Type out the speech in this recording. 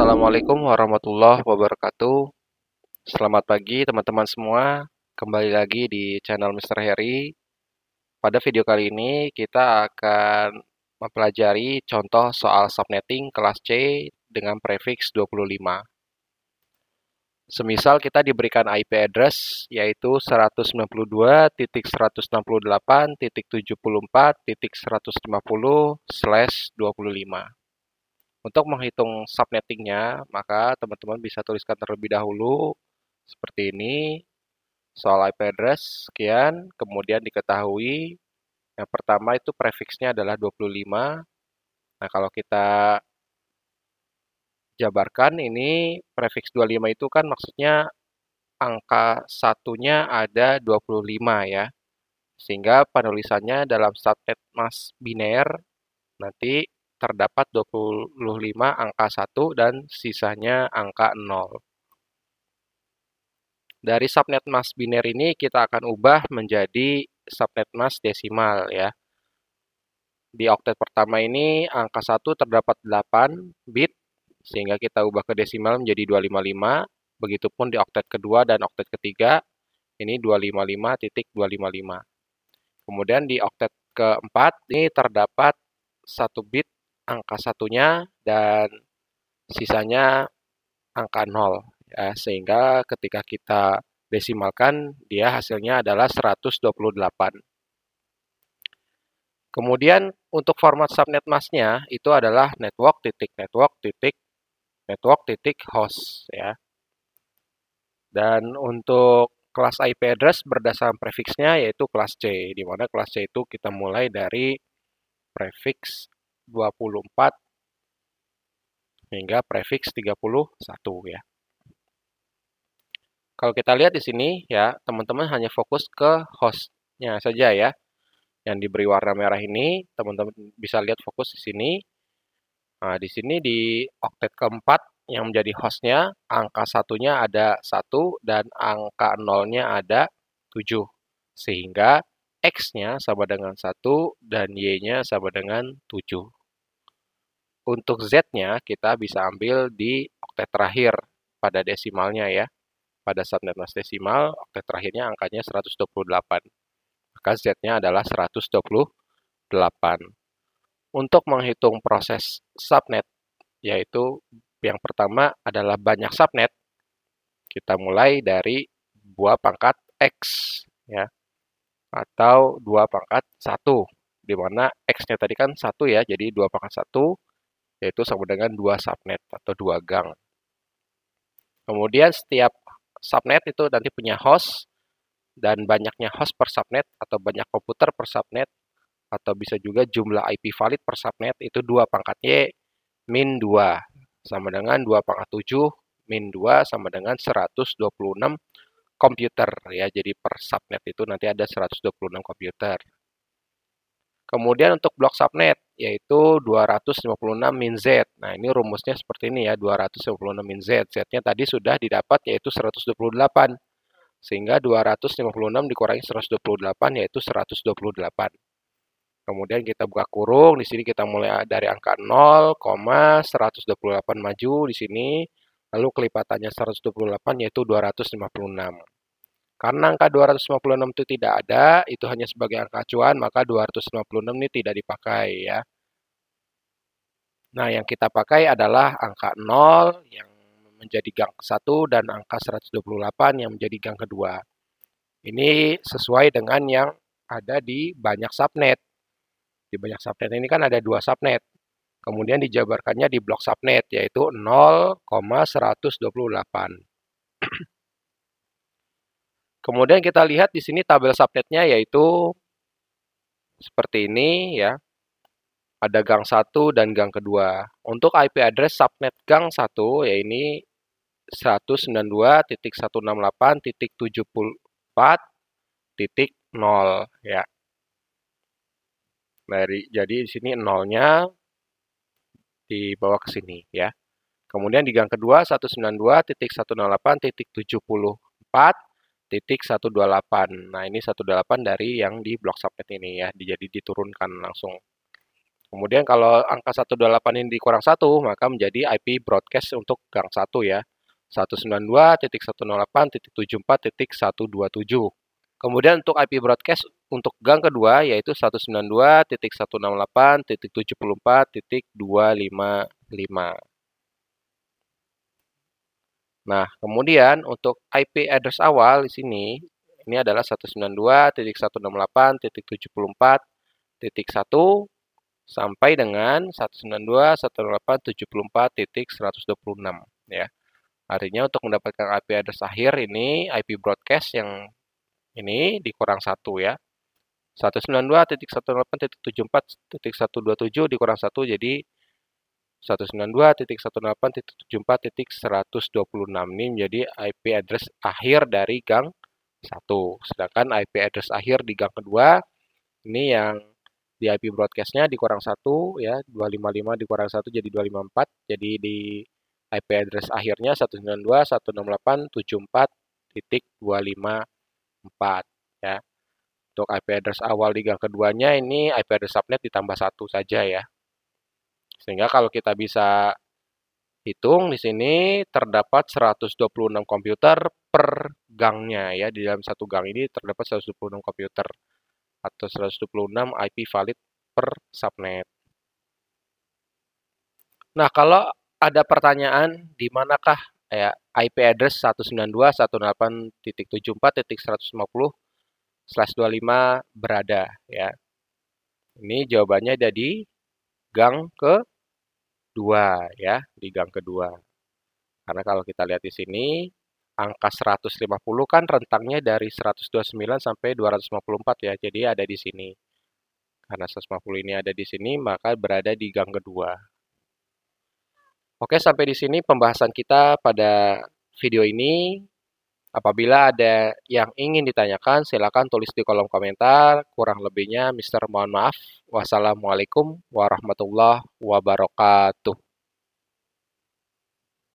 Assalamualaikum warahmatullahi wabarakatuh. Selamat pagi teman-teman semua. Kembali lagi di channel Mr. Heri. Pada video kali ini kita akan mempelajari contoh soal subnetting kelas C dengan prefiks 25. Semisal kita diberikan IP address yaitu 192.168.74.150/25. Untuk menghitung subnettingnya, maka teman-teman bisa tuliskan terlebih dahulu seperti ini. Soal IP address sekian, kemudian diketahui yang pertama itu prefiksnya adalah 25. Nah, kalau kita jabarkan ini prefiks 25 itu kan maksudnya angka satunya ada 25 ya. Sehingga penulisannya dalam subnet mas biner nanti terdapat 25 angka 1 dan sisanya angka 0. Dari subnet mask biner ini kita akan ubah menjadi subnet mask desimal ya. Di oktet pertama ini angka 1 terdapat 8 bit, sehingga kita ubah ke desimal menjadi 255. Begitupun di oktet kedua dan oktet ketiga, ini 255.255. Kemudian di oktet keempat, ini terdapat 1 bit angka satunya dan sisanya angka 0. Ya, sehingga ketika kita desimalkan, dia hasilnya adalah 128. Kemudian untuk format subnet masknya itu adalah network.network.network.host ya. Dan untuk kelas IP address berdasarkan prefiksnya yaitu kelas C, di mana kelas C itu kita mulai dari prefiks 24 hingga prefiks 31 ya. Kalau kita lihat di sini ya, teman-teman hanya fokus ke hostnya saja ya. Yang diberi warna merah ini, teman-teman bisa lihat fokus di sini. Nah, di sini di oktet keempat yang menjadi hostnya, angka satunya ada 1 dan angka 0-nya ada 7. Sehingga X-nya sama dengan 1 dan Y-nya sama dengan 7. Untuk Z-nya kita bisa ambil di oktet terakhir pada desimalnya ya. Pada subnet mask desimal, oktet terakhirnya angkanya 128. Maka Z-nya adalah 128. Untuk menghitung proses subnet, yaitu yang pertama adalah banyak subnet, kita mulai dari 2 pangkat X, ya, atau 2 pangkat 1, di mana X-nya tadi kan 1 ya, jadi 2 pangkat 1, yaitu sama dengan 2 subnet atau 2 gang. Kemudian setiap subnet itu nanti punya host, dan banyaknya host per subnet atau banyak komputer per subnet atau bisa juga jumlah IP valid per subnet itu 2 pangkat Y min 2 sama dengan 2 pangkat 7 min 2 sama dengan 126 komputer ya. Jadi per subnet itu nanti ada 126 komputer. Kemudian untuk blok subnet yaitu 256 min Z. Nah, ini rumusnya seperti ini ya, 256 min Z. Z-nya tadi sudah didapat yaitu 128. Sehingga 256 dikurangi 128 yaitu 128. Kemudian kita buka kurung, di sini kita mulai dari angka 0, 128 maju di sini, lalu kelipatannya 128 yaitu 256. Karena angka 256 itu tidak ada, itu hanya sebagai angka acuan, maka 256 ini tidak dipakai ya. Nah, yang kita pakai adalah angka 0 yang menjadi gang ke-1 dan angka 128 yang menjadi gang kedua. Ini sesuai dengan yang ada di banyak subnet. Di banyak subnet ini kan ada 2 subnet. Kemudian dijabarkannya di blok subnet, yaitu 0,128. Kemudian kita lihat di sini tabel subnetnya yaitu seperti ini ya. Ada gang 1 dan gang kedua. Untuk IP address subnet gang 1 ya ini 192.168.74.0 ya. Jadi di sini 0-nya dibawa ke sini ya. Kemudian di gang kedua 192.168.74.128. Nah, ini 128 dari yang di blok subnet ini ya, jadi diturunkan langsung. Kemudian kalau angka 128 ini dikurang 1, maka menjadi IP broadcast untuk gang 1 ya. 192.168.74.127. Kemudian untuk IP broadcast untuk gang kedua yaitu 192.168.74.255. Nah, kemudian untuk IP address awal di sini ini adalah 192.168.74.1 sampai dengan 192.168.74.126 ya. Artinya untuk mendapatkan IP address akhir ini IP broadcast yang ini dikurang 1 ya. 192.168.74.127 dikurang 1 jadi 192.168.74.126 ini menjadi IP address akhir dari gang 1. Sedangkan IP address akhir di gang kedua ini yang di IP broadcast-nya dikurang 1 ya, 255 dikurang 1 jadi 254. Jadi di IP address akhirnya 192.168.74.254 ya. Untuk IP address awal di gang keduanya ini IP address subnet ditambah 1 saja ya. Sehingga kalau kita bisa hitung di sini terdapat 126 komputer per gangnya ya. Di dalam satu gang ini terdapat 126 komputer atau 126 IP valid per subnet. Nah, kalau ada pertanyaan di manakah ya IP address 192.168.74.150/25 berada ya. Ini jawabannya ada di gang kedua ya, di gang kedua. Karena kalau kita lihat di sini angka 150 kan rentangnya dari 129 sampai 254 ya. Jadi ada di sini. Karena 150 ini ada di sini, maka berada di gang kedua. Oke, sampai di sini pembahasan kita pada video ini. Apabila ada yang ingin ditanyakan, silakan tulis di kolom komentar. Kurang lebihnya, Mister mohon maaf. Wassalamualaikum warahmatullahi wabarakatuh.